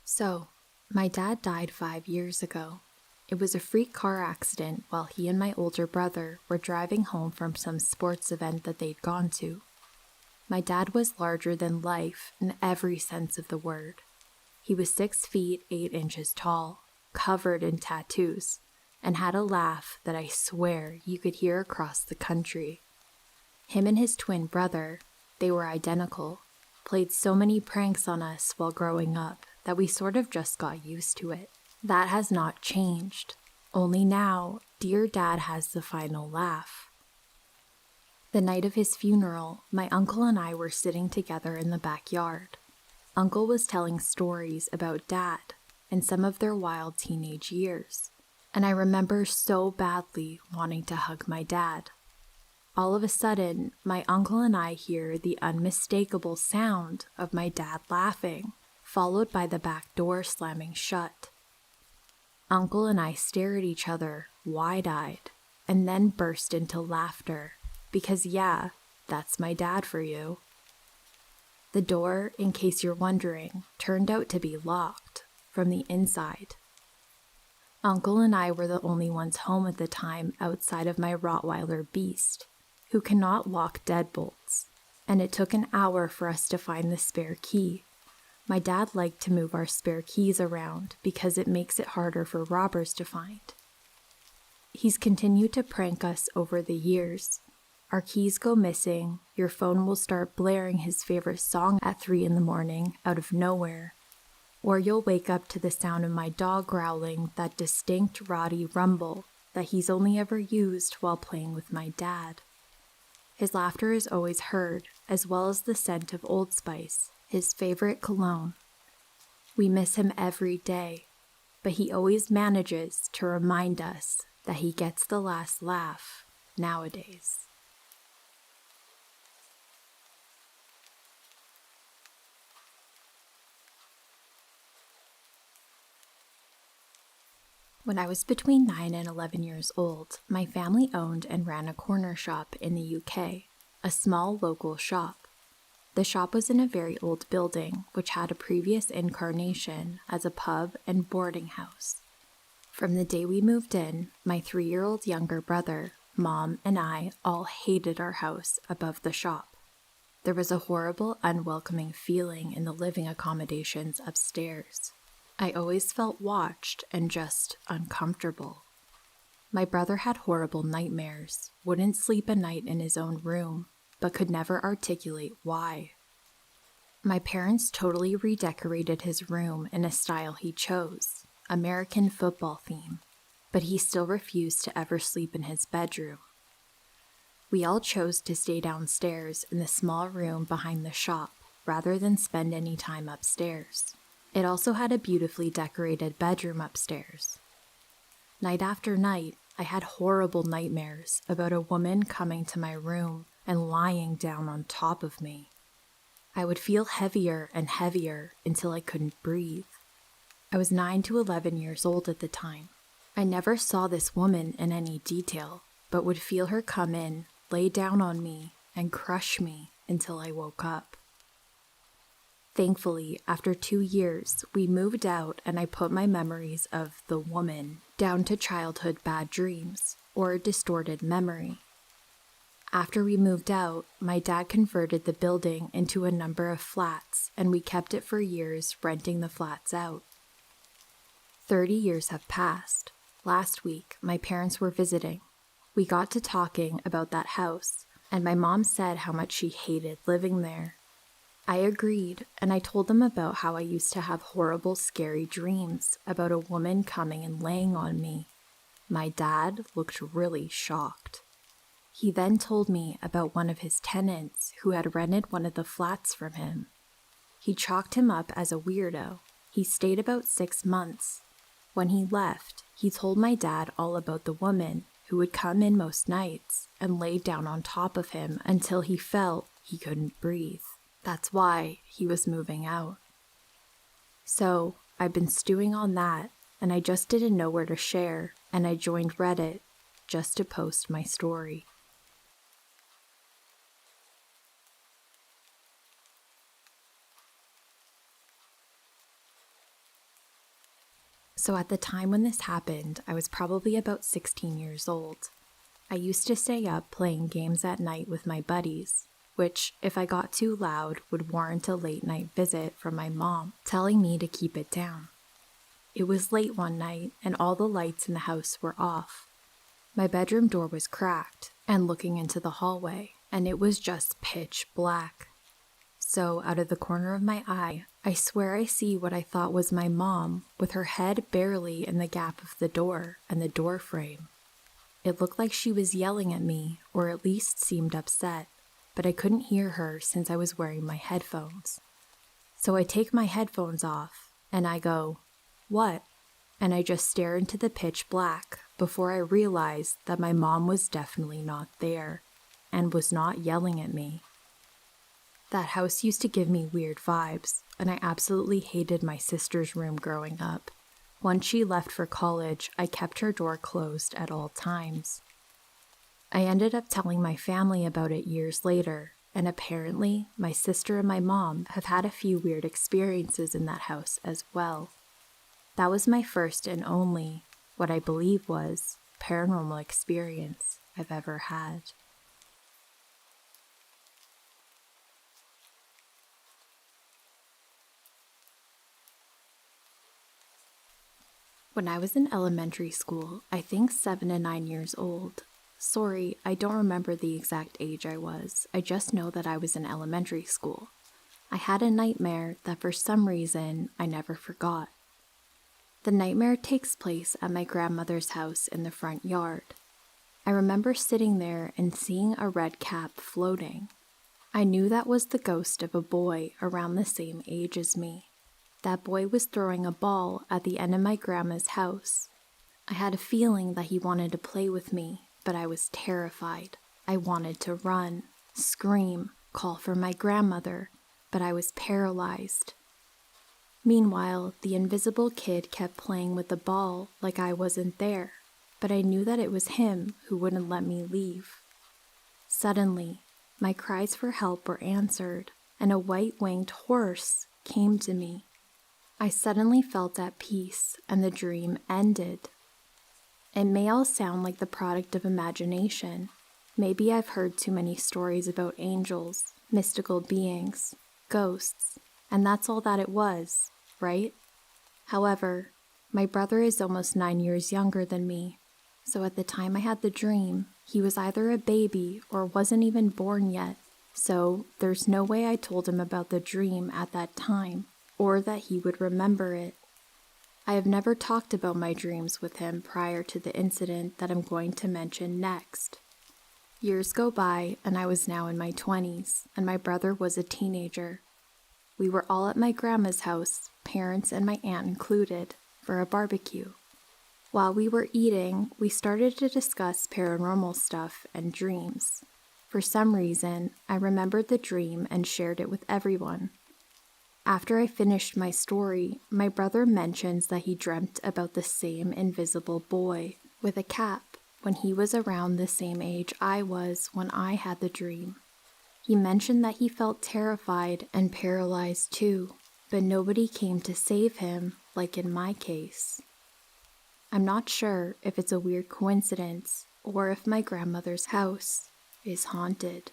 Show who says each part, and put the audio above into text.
Speaker 1: So, my dad died 5 years ago. It was a freak car accident while he and my older brother were driving home from some sports event that they'd gone to. My dad was larger than life in every sense of the word. He was 6 feet 8 inches tall, covered in tattoos, and had a laugh that I swear you could hear across the country. Him and his twin brother, they were identical, played so many pranks on us while growing up that we sort of just got used to it. That has not changed. Only now, dear Dad has the final laugh. The night of his funeral, my uncle and I were sitting together in the backyard. Uncle was telling stories about Dad and some of their wild teenage years, and I remember so badly wanting to hug my dad. All of a sudden, my uncle and I hear the unmistakable sound of my dad laughing, followed by the back door slamming shut. Uncle and I stare at each other, wide-eyed, and then burst into laughter, because yeah, that's my dad for you. The door, in case you're wondering, turned out to be locked from the inside. Uncle and I were the only ones home at the time outside of my Rottweiler Beast, who cannot lock deadbolts, and it took an hour for us to find the spare key. My dad liked to move our spare keys around because it makes it harder for robbers to find. He's continued to prank us over the years. Our keys go missing, your phone will start blaring his favorite song at 3 a.m. out of nowhere, or you'll wake up to the sound of my dog growling that distinct rowdy rumble that he's only ever used while playing with my dad. His laughter is always heard, as well as the scent of Old Spice, his favorite cologne. We miss him every day, but he always manages to remind us that he gets the last laugh nowadays. When I was between 9 and 11 years old, my family owned and ran a corner shop in the UK, a small local shop. The shop was in a very old building, which had a previous incarnation as a pub and boarding house. From the day we moved in, my 3-year-old younger brother, Mom, and I all hated our house above the shop. There was a horrible, unwelcoming feeling in the living accommodations upstairs. I always felt watched and just uncomfortable. My brother had horrible nightmares, wouldn't sleep a night in his own room, but could never articulate why. My parents totally redecorated his room in a style he chose, American football theme, but he still refused to ever sleep in his bedroom. We all chose to stay downstairs in the small room behind the shop rather than spend any time upstairs. It also had a beautifully decorated bedroom upstairs. Night after night, I had horrible nightmares about a woman coming to my room and lying down on top of me. I would feel heavier and heavier until I couldn't breathe. I was 9 to 11 years old at the time. I never saw this woman in any detail, but would feel her come in, lay down on me, and crush me until I woke up. Thankfully, after 2 years, we moved out and I put my memories of the woman down to childhood bad dreams or a distorted memory. After we moved out, my dad converted the building into a number of flats and we kept it for years renting the flats out. 30 years have passed. Last week, my parents were visiting. We got to talking about that house and my mom said how much she hated living there. I agreed, and I told them about how I used to have horrible, scary dreams about a woman coming and laying on me. My dad looked really shocked. He then told me about one of his tenants who had rented one of the flats from him. He chalked him up as a weirdo. He stayed about 6 months. When he left, he told my dad all about the woman who would come in most nights and lay down on top of him until he felt he couldn't breathe. That's why he was moving out. So, I've been stewing on that, and I just didn't know where to share, and I joined Reddit just to post my story. So at the time when this happened, I was probably about 16 years old. I used to stay up playing games at night with my buddies, which, if I got too loud, would warrant a late night visit from my mom, telling me to keep it down. It was late one night, and all the lights in the house were off. My bedroom door was cracked and looking into the hallway, and it was just pitch black. So, out of the corner of my eye, I swear I see what I thought was my mom, with her head barely in the gap of the door and the door frame. It looked like she was yelling at me, or at least seemed upset, but I couldn't hear her since I was wearing my headphones. So I take my headphones off, and I go, "What?" And I just stare into the pitch black before I realized that my mom was definitely not there, and was not yelling at me. That house used to give me weird vibes, and I absolutely hated my sister's room growing up. Once she left for college, I kept her door closed at all times. I ended up telling my family about it years later, and apparently my sister and my mom have had a few weird experiences in that house as well. That was my first and only, what I believe was, paranormal experience I've ever had. When I was in elementary school, I think 7 to 9 years old. Sorry, I don't remember the exact age I was. I just know that I was in elementary school. I had a nightmare that for some reason I never forgot. The nightmare takes place at my grandmother's house in the front yard. I remember sitting there and seeing a red cap floating. I knew that was the ghost of a boy around the same age as me. That boy was throwing a ball at the end of my grandma's house. I had a feeling that he wanted to play with me, but I was terrified. I wanted to run, scream, call for my grandmother, but I was paralyzed. Meanwhile, the invisible kid kept playing with the ball like I wasn't there, but I knew that it was him who wouldn't let me leave. Suddenly, my cries for help were answered, and a white-winged horse came to me. I suddenly felt at peace, and the dream ended. It may all sound like the product of imagination. Maybe I've heard too many stories about angels, mystical beings, ghosts, and that's all that it was, right? However, my brother is almost 9 years younger than me, so at the time I had the dream, he was either a baby or wasn't even born yet, so there's no way I told him about the dream at that time, or that he would remember it. I have never talked about my dreams with him prior to the incident that I'm going to mention next. Years go by, and I was now in my 20s, and my brother was a teenager. We were all at my grandma's house, parents and my aunt included, for a barbecue. While we were eating, we started to discuss paranormal stuff and dreams. For some reason, I remembered the dream and shared it with everyone. After I finished my story, my brother mentions that he dreamt about the same invisible boy with a cap when he was around the same age I was when I had the dream. He mentioned that he felt terrified and paralyzed too, but nobody came to save him like in my case. I'm not sure if it's a weird coincidence or if my grandmother's house is haunted.